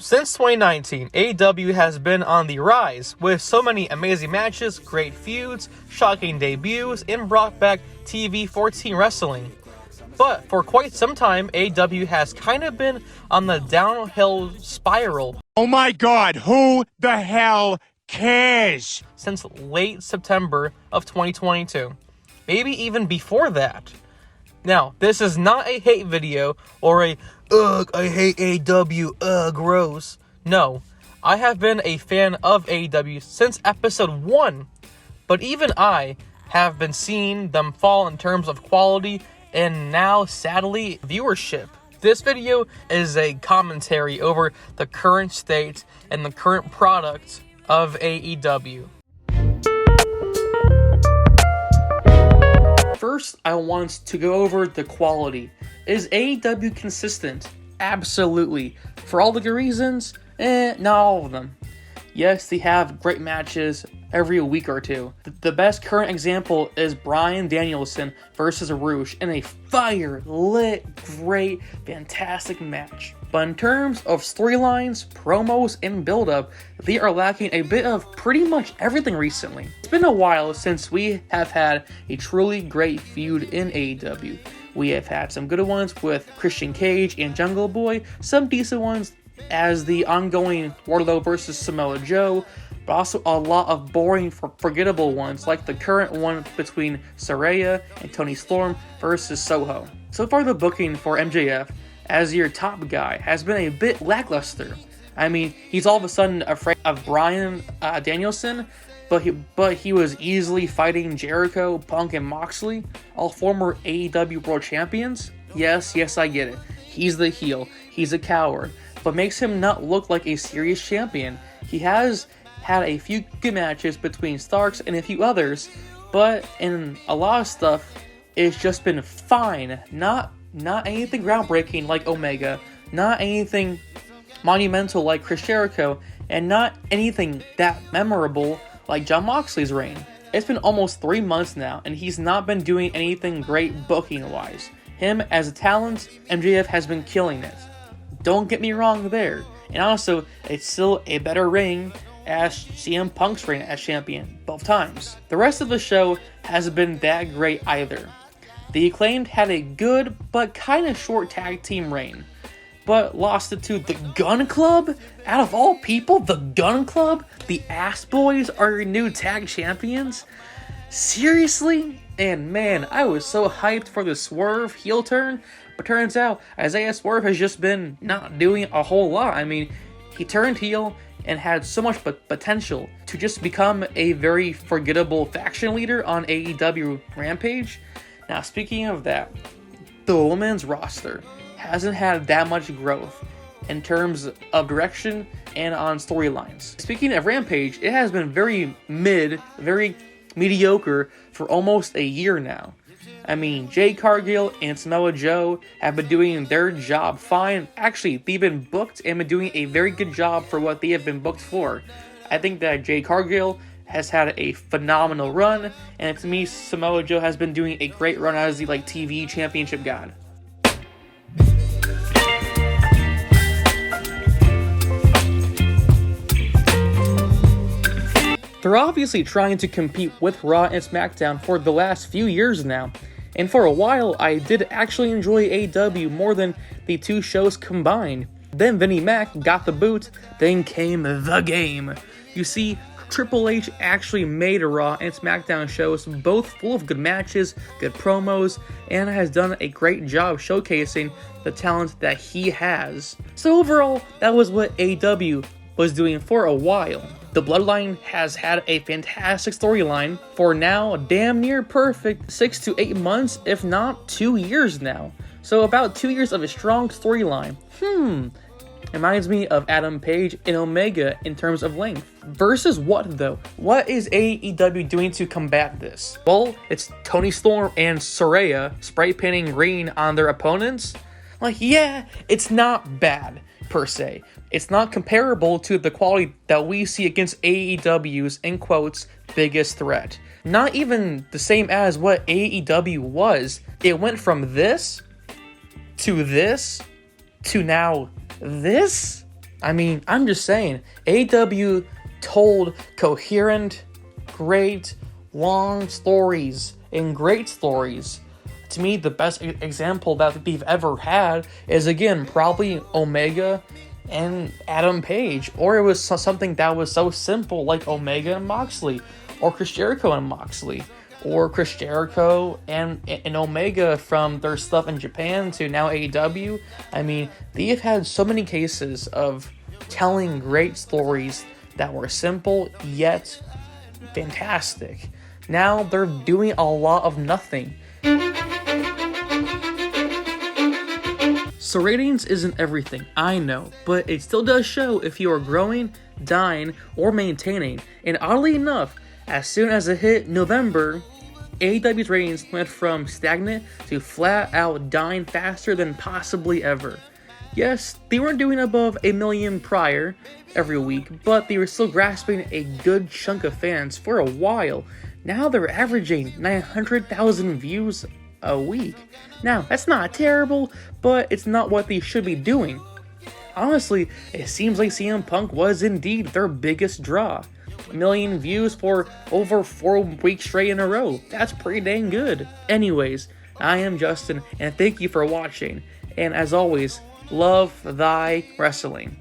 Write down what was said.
Since 2019, AEW has been on the rise with so many amazing matches, great feuds, shocking debuts, and brought back TV 14 wrestling. But for quite some time, AEW has kind of been on the downhill spiral. Oh my god, who the hell cares? Since late September of 2022. Maybe even before that. Now, this is not a hate video or a, ugh, I hate AEW, ugh, gross. No, I have been a fan of AEW since episode 1. But even I have been seeing them fall in terms of quality and now, sadly, viewership. This video is a commentary over the current state and the current product of AEW. First, I want to go over the quality. Is AEW consistent? Absolutely. For all the good reasons? Not all of them. Yes, they have great matches every week or two. The best current example is Bryan Danielson versus Rush in a fire-lit, great, fantastic match. But in terms of storylines, promos, and build-up, they are lacking a bit of pretty much everything recently. It's been a while since we have had a truly great feud in AEW. We have had some good ones with Christian Cage and Jungle Boy, some decent ones as the ongoing Wardlow versus Samoa Joe, but also a lot of boring, forgettable ones, like the current one between Saraya and Toni Storm versus Soho. So far, the booking for MJF as your top guy has been a bit lackluster. I mean, he's all of a sudden afraid of Bryan Danielson, but he was easily fighting Jericho, Punk, and Moxley, all former AEW World Champions. Yes, I get it. He's the heel. He's a coward. But makes him not look like a serious champion. He has had a few good matches between Starks and a few others, but in a lot of stuff, it's just been fine. Not anything groundbreaking like Omega, not anything monumental like Chris Jericho, and not anything that memorable like Jon Moxley's reign. It's been almost 3 months now, and he's not been doing anything great booking-wise. Him as a talent, MJF has been killing it. Don't get me wrong there. And also, it's still a better reign as CM Punk's reign as champion, both times. The rest of the show hasn't been that great either. The Acclaimed had a good, but kinda short tag team reign, but lost it to the Gun Club? Out of all people, the Gun Club? The Ass Boys are your new tag champions? Seriously? And man, I was so hyped for the Swerve heel turn, but turns out Isaiah Swerve has just been not doing a whole lot. I mean, he turned heel and had so much potential to just become a very forgettable faction leader on AEW Rampage. Now, speaking of that, the women's roster hasn't had that much growth in terms of direction and on storylines. Speaking of Rampage, it has been very very mediocre for almost a year now. I mean, Jade Cargill and Samoa Joe have been doing their job fine. Actually, they've been booked and been doing a very good job for what they have been booked for. I think that Jade Cargill has had a phenomenal run, and to me, Samoa Joe has been doing a great run as the TV championship god. They're obviously trying to compete with Raw and SmackDown for the last few years now, and for a while I did actually enjoy AEW more than the two shows combined. Then Vinnie Mac got the boot, then came the game. You see, Triple H actually made a Raw and SmackDown shows both full of good matches, good promos, and has done a great job showcasing the talent that he has. So overall, that was what AEW was doing for a while. The Bloodline has had a fantastic storyline for now damn near perfect 6 to 8 months, if not 2 years now. So about 2 years of a strong storyline. Reminds me of Adam Page and Omega in terms of length. Versus what though? What is AEW doing to combat this? Well, it's Toni Storm and Saraya spray painting green on their opponents. Yeah, it's not bad per se. It's not comparable to the quality that we see against AEW's, in quotes, biggest threat. Not even the same as what AEW was. It went from this to now this? I mean, I'm just saying, AEW told coherent, great, long stories and great stories. To me, the best example that they've ever had is, again, probably Omega and Adam Page. Or it was something that was so simple like Omega and Moxley, or Chris Jericho and Moxley, or Chris Jericho and Omega from their stuff in Japan to now AEW. I mean, they have had so many cases of telling great stories that were simple yet fantastic. Now they're doing a lot of nothing. So ratings isn't everything, I know, but it still does show if you are growing, dying, or maintaining. And oddly enough, as soon as it hit November, AEW's ratings went from stagnant to flat out dying faster than possibly ever. Yes, they weren't doing above 1 million prior every week, but they were still grasping a good chunk of fans for a while. Now they're averaging 900,000 views a week. Now, that's not terrible, but it's not what they should be doing. Honestly, it seems like CM Punk was indeed their biggest draw. 1 million views for over 4 weeks straight in a row. That's pretty dang good. Anyways, I am Justin, and thank you for watching. And as always, love thy wrestling.